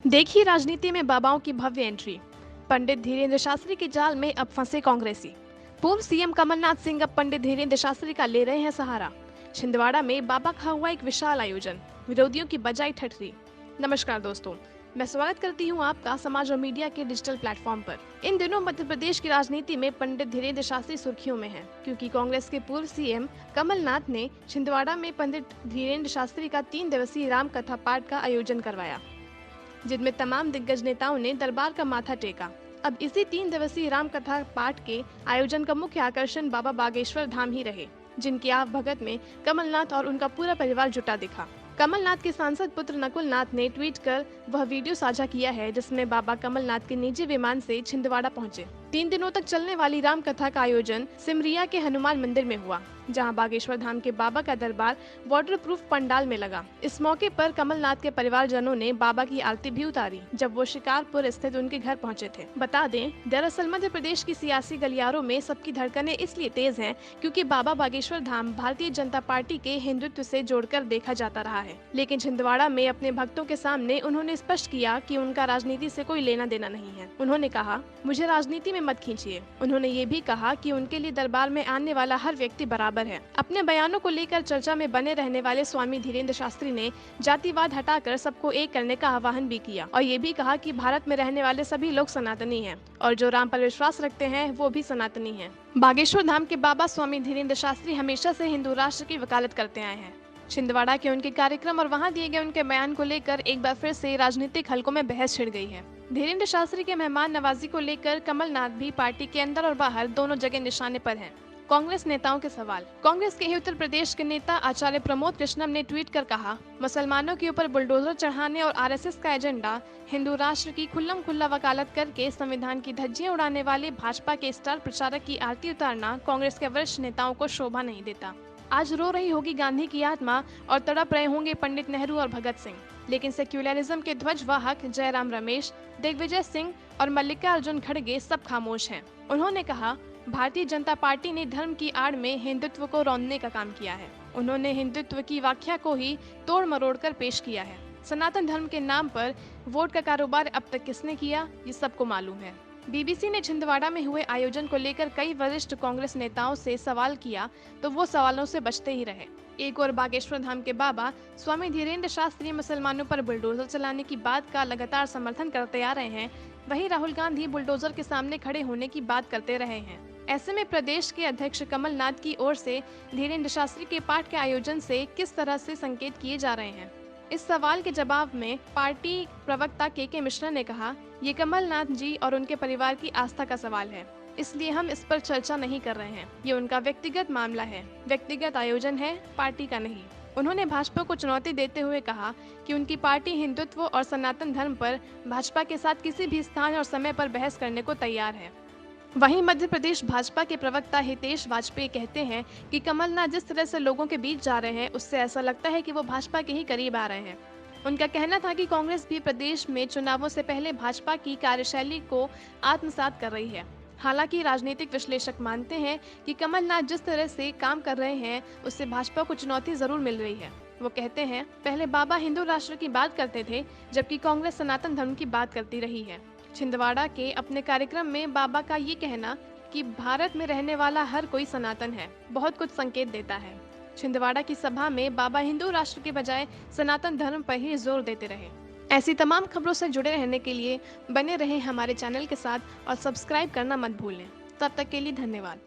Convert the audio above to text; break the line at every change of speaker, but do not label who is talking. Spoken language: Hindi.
देखिए राजनीति में बाबाओं की भव्य एंट्री। पंडित धीरेन्द्र शास्त्री के जाल में अब फंसे कांग्रेसी। पूर्व सीएम कमलनाथ सिंह अब पंडित धीरेन्द्र शास्त्री का ले रहे हैं सहारा। छिंदवाड़ा में बाबा का हुआ एक विशाल आयोजन, विरोधियों की बजाई ठटरी। नमस्कार दोस्तों, मैं स्वागत करती हूं आपका समाज और मीडिया के डिजिटल प्लेटफॉर्म पर। इन दिनों मध्य प्रदेश की राजनीति में पंडित धीरेन्द्र शास्त्री सुर्खियों में हैं, क्योंकि कांग्रेस के पूर्व सीएम कमलनाथ ने छिंदवाड़ा में पंडित धीरेन्द्र शास्त्री का 3 दिवसीय राम कथा पाठ का आयोजन करवाया, जिनमें तमाम दिग्गज नेताओं ने दरबार का माथा टेका। अब इसी 3 दिवसीय राम कथा पाठ के आयोजन का मुख्य आकर्षण बाबा बागेश्वर धाम ही रहे, जिनकी आव भगत में कमलनाथ और उनका पूरा परिवार जुटा दिखा। कमलनाथ के सांसद पुत्र नकुल नाथ ने ट्वीट कर वह वीडियो साझा किया है, जिसमें बाबा कमलनाथ के निजी विमान से छिंदवाड़ा पहुंचे। 3 दिनों तक चलने वाली राम कथा का आयोजन सिमरिया के हनुमान मंदिर में हुआ, जहां बागेश्वर धाम के बाबा का दरबार वाटरप्रूफ पंडाल में लगा। इस मौके पर कमलनाथ के परिवारजनों ने बाबा की आरती भी उतारी, जब वो शिकारपुर स्थित उनके घर पहुंचे थे। बता दें, दरअसल मध्य प्रदेश की सियासी गलियारों में सबकी धड़कनें इसलिए तेज हैं, क्योंकि बाबा बागेश्वर धाम भारतीय जनता पार्टी के हिंदुत्व से जोड़कर देखा जाता रहा है। लेकिन छिंदवाड़ा में अपने भक्तों के सामने उन्होंने स्पष्ट किया कि उनका राजनीति से कोई लेना देना नहीं है। उन्होंने कहा, मुझे राजनीति में मत खींचिए। उन्होंने ये भी कहा कि उनके लिए दरबार में आने वाला हर व्यक्ति बराबर है। अपने बयानों को लेकर चर्चा में बने रहने वाले स्वामी धीरेन्द्र शास्त्री ने जातिवाद हटाकर सबको एक करने का आह्वान भी किया और ये भी कहा कि भारत में रहने वाले सभी लोग सनातनी हैं और जो राम पर विश्वास रखते हैं वो भी सनातनी हैं। बागेश्वर धाम के बाबा स्वामी धीरेन्द्र शास्त्री हमेशा से हिंदू राष्ट्र की वकालत करते आए हैं। छिंदवाड़ा के उनके कार्यक्रम और वहां दिए गए उनके बयान को लेकर एक बार फिर से राजनीतिक हलकों में बहस छिड़ गई है। धीरेन्द्र शास्त्री के मेहमान नवाजी को लेकर कमलनाथ भी पार्टी के अंदर और बाहर दोनों जगह निशाने पर हैं। कांग्रेस नेताओं के सवाल। कांग्रेस के ही उत्तर प्रदेश के नेता आचार्य प्रमोद कृष्णम ने ट्वीट कर कहा, मुसलमानों के ऊपर बुलडोजर चढ़ाने और आरएसएस का एजेंडा हिंदू राष्ट्र की खुल्लम खुल्ला वकालत करके संविधान की धज्जियां उड़ाने वाले भाजपा के स्टार प्रचारक की आरती उतारना कांग्रेस के वरिष्ठ नेताओं को शोभा नहीं देता। आज रो रही होगी गांधी की आत्मा और तड़प रहे होंगे पंडित नेहरू और भगत सिंह, लेकिन सेक्युलरिज्म के ध्वज वाहक जयराम रमेश, दिग्विजय सिंह और मल्लिकार्जुन खड़गे सब खामोश हैं। उन्होंने कहा, भारतीय जनता पार्टी ने धर्म की आड़ में हिंदुत्व को रौंदने का काम किया है। उन्होंने हिंदुत्व की व्याख्या को ही तोड़ मरोड़ कर पेश किया है। सनातन धर्म के नाम पर वोट का कारोबार अब तक किसने किया, ये सबको मालूम है। बीबीसी ने छिंदवाड़ा में हुए आयोजन को लेकर कई वरिष्ठ कांग्रेस नेताओं से सवाल किया, तो वो सवालों से बचते ही रहे। एक और बागेश्वर धाम के बाबा स्वामी धीरेन्द्र शास्त्री मुसलमानों पर बुलडोजर चलाने की बात का लगातार समर्थन करते आ रहे हैं, वहीं राहुल गांधी बुलडोजर के सामने खड़े होने की बात करते रहे हैं। ऐसे में प्रदेश के अध्यक्ष कमलनाथ की ओर से धीरेन्द्र शास्त्री के पाठ के आयोजन से किस तरह से संकेत किए जा रहे हैं? इस सवाल के जवाब में पार्टी प्रवक्ता के मिश्रा ने कहा, ये कमलनाथ जी और उनके परिवार की आस्था का सवाल है, इसलिए हम इस पर चर्चा नहीं कर रहे हैं। ये उनका व्यक्तिगत मामला है, व्यक्तिगत आयोजन है, पार्टी का नहीं। उन्होंने भाजपा को चुनौती देते हुए कहा कि उनकी पार्टी हिंदुत्व और सनातन धर्म पर भाजपा के साथ किसी भी स्थान और समय पर बहस करने को तैयार है। वहीं मध्य प्रदेश भाजपा के प्रवक्ता हितेश वाजपेयी कहते हैं कि कमलनाथ जिस तरह से लोगों के बीच जा रहे हैं, उससे ऐसा लगता है कि वो भाजपा के ही करीब आ रहे हैं। उनका कहना था कि कांग्रेस भी प्रदेश में चुनावों से पहले भाजपा की कार्यशैली को आत्मसात कर रही है। हालांकि राजनीतिक विश्लेषक मानते हैं कि कमलनाथ जिस तरह से काम कर रहे हैं, उससे भाजपा को चुनौती जरूर मिल रही है। वो कहते हैं, पहले बाबा हिंदू राष्ट्र की बात करते थे, जबकि कांग्रेस सनातन धर्म की बात करती रही है। छिंदवाड़ा के अपने कार्यक्रम में बाबा का ये कहना कि भारत में रहने वाला हर कोई सनातन है, बहुत कुछ संकेत देता है। छिंदवाड़ा की सभा में बाबा हिंदू राष्ट्र के बजाय सनातन धर्म पर ही जोर देते रहे। ऐसी तमाम खबरों से जुड़े रहने के लिए बने रहें हमारे चैनल के साथ और सब्सक्राइब करना मत भूलें। तब तक के लिए धन्यवाद।